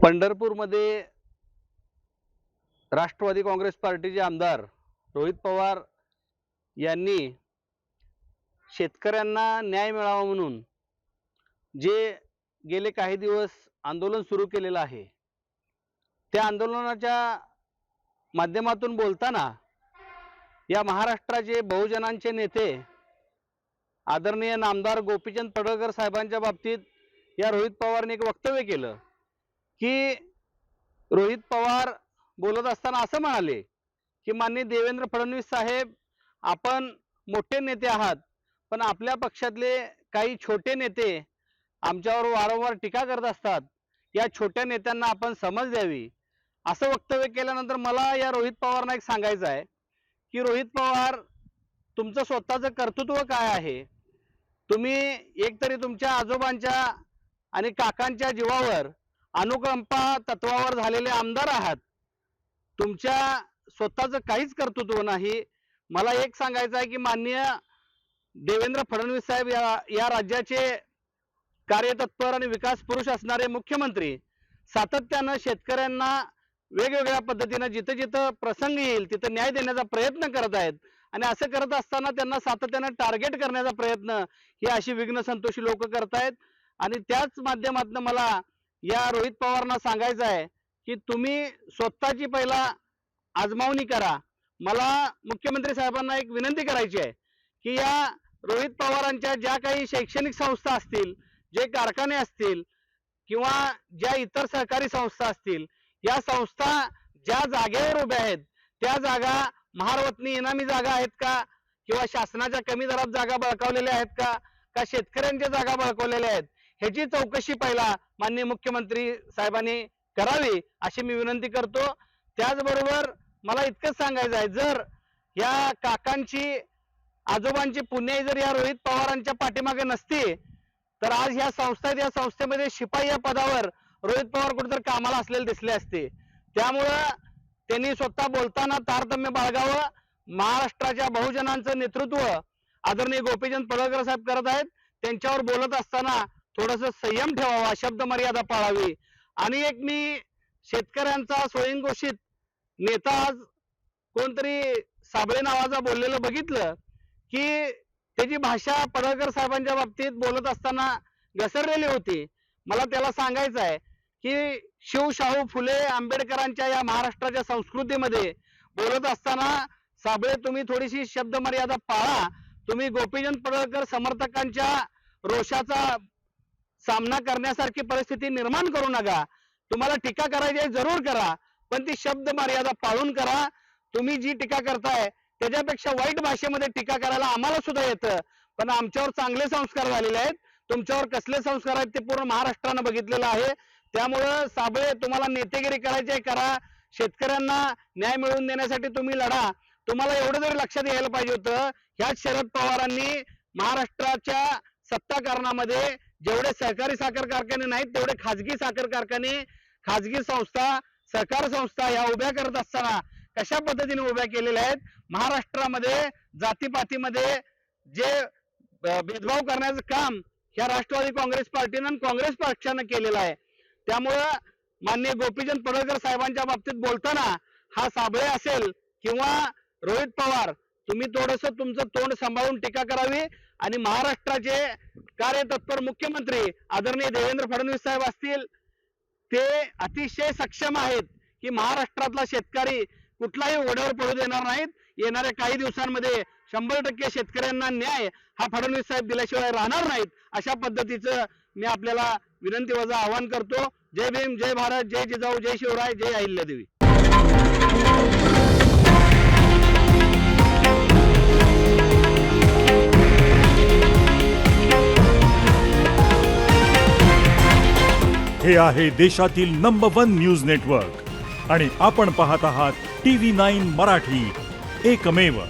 पंढरपूरमध्ये राष्ट्रवादी काँग्रेस पार्टीचे आमदार रोहित पवार यांनी शेतकऱ्यांना न्याय मिळावा म्हणून जे गेले काही दिवस आंदोलन सुरू केलेलं आहे, त्या आंदोलनाच्या माध्यमातून बोलताना या महाराष्ट्राचे बहुजनांचे नेते आदरणीय नामदार गोपीचंद पडळकर साहेबांच्या बाबतीत या रोहित पवारने एक वक्तव्य केलं की रोहित पवार बोलत असताना असं म्हणाले की माननीय देवेंद्र फडणवीस साहेब, आपण मोठे नेते आहात, पण आपल्या पक्षातले काही छोटे नेते आमच्यावर वारंवार टीका करत असतात, या छोट्या नेत्यांना आपण समज द्यावी. असं वक्तव्य केल्यानंतर मला या रोहित पवारांना एक सांगायचं आहे की रोहित पवार, तुमचं स्वतःचं कर्तृत्व काय आहे? तुम्ही एकतरी तुमच्या आजोबांच्या आणि काकांच्या जीवावर अनुकंपा तत्वावर झालेले आमदार आहात. तुमच्या स्वतःचं काहीच कर्तृत्व नाही. मला एक सांगायचं आहे की माननीय देवेंद्र फडणवीस साहेब या राज्याचे कार्यतत्पर आणि विकास पुरुष असणारे मुख्यमंत्री सातत्यानं शेतकऱ्यांना वेगवेगळ्या पद्धतीने जिथं जिथं प्रसंग येईल तिथं न्याय देण्याचा प्रयत्न करत आहेत. आणि असं करत असताना त्यांना सातत्यानं टार्गेट करण्याचा प्रयत्न ही अशी विघ्न संतोषी लोक करतायत. आणि त्याच माध्यमातून मला या रोहित पवारांना सांगायचं आहे की तुम्ही स्वतःची पहिला आजमावणी करा. मला मुख्यमंत्री साहेबांना एक विनंती करायची आहे की या रोहित पवारांच्या ज्या काही शैक्षणिक संस्था असतील, जे कारखाने असतील किंवा ज्या इतर सहकारी संस्था असतील, या संस्था ज्या जागेवर उभ्या आहेत त्या जागा महारवतनी इनामी जागा आहेत का, किंवा शासनाच्या कमी दरात जागा बळकावलेल्या आहेत का शेतकऱ्यांच्या जागा बळकावलेल्या आहेत, ह्याची चौकशी पहिला माननीय मुख्यमंत्री साहेबांनी करावी अशी मी विनंती करतो. त्याचबरोबर मला इतकंच सांगायचं आहे, जर या काकांची आजोबांची पुण्याई जर या रोहित पवारांच्या पाठीमागे नसती तर आज ह्या संस्था आहेत, या संस्थेमध्ये शिपाई या पदावर रोहित पवार कुठेतरी कामाला असलेले दिसले असते. त्यामुळं त्यांनी स्वतः बोलताना तारतम्य बाळगावं. महाराष्ट्राच्या बहुजनांचं नेतृत्व आदरणीय गोपीचंद पडळकर साहेब करत आहेत, त्यांच्यावर बोलत असताना थोडंसं संयम ठेवावा, शब्द मर्यादा पाळावी. आणि एक मी शेतकऱ्यांचा स्वयंघोषित नेता आज कोणतरी साबळे नावाचा बोललेलं बघितलं की त्याची भाषा पडळकर साहेबांच्या बाबतीत बोलत असताना घसरलेली होती. मला त्याला सांगायचं आहे की शिवशाहू फुले आंबेडकरांच्या या महाराष्ट्राच्या संस्कृतीमध्ये बोलत असताना साबळे, तुम्ही थोडीशी शब्द मर्यादा पाळा. तुम्ही गोपीचंद पडळकर समर्थकांच्या रोषाचा सामना करण्यासारखी परिस्थिती निर्माण करू नका. तुम्हाला टीका करायची आहे जरूर करा, पण ती शब्द मर्यादा पाळून करा. तुम्ही जी टीका करताय त्याच्यापेक्षा वाईट भाषेमध्ये टीका करायला आम्हाला सुद्धा येतं, पण आमच्यावर चांगले संस्कार झालेले आहेत. तुमच्यावर कसले संस्कार आहेत ते पूर्ण महाराष्ट्रानं बघितलेलं आहे. त्यामुळं साबळे, तुम्हाला नेतेगिरी करायची आहे करा, शेतकऱ्यांना न्याय मिळवून देण्यासाठी तुम्ही लढा. तुम्हाला एवढं जरी लक्षात यायला पाहिजे होतं, ह्याच शरद पवारांनी महाराष्ट्राच्या सत्ताकारणामध्ये जेवढे सहकारी साखर कारखाने नाहीत तेवढे खाजगी साखर कारखाने, खाजगी संस्था, सहकार संस्था ह्या उभ्या करत असताना कशा पद्धतीने उभ्या केलेल्या आहेत. महाराष्ट्रामध्ये जातीपातीमध्ये जे भेदभाव करण्याचं काम ह्या राष्ट्रवादी काँग्रेस पार्टीनं आणि काँग्रेस पक्षानं केलेलं आहे. त्यामुळं माननीय गोपीचंद पडळकर साहेबांच्या बाबतीत बोलताना हा साबळे असेल किंवा रोहित पवार, तुम्ही थोडंसं तुमचं तोंड सांभाळून टीका करावी. आणि महाराष्ट्राचे कार्यतत्पर मुख्यमंत्री आदरणीय देवेंद्र फडणवीस साहेब असतील, ते अतिशय सक्षम आहेत की महाराष्ट्रातला शेतकरी कुठलाही ओढ्यावर पडू देणार नाहीत. येणाऱ्या काही दिवसांमध्ये 100% शेतकऱ्यांना न्याय हा फडणवीस साहेब दिल्याशिवाय राहणार नाहीत. अशा पद्धतीचं मी आपल्याला विनंती वजा आवाहन करतो. जय भीम, जय भारत, जय जिजाऊ, जय शिवराय, जय अहिल्यादेवी. हे आहे देशातील नंबर 1 न्यूज नेटवर्क आणि आपण पाहत आहात TV9 मराठी, एकमेव.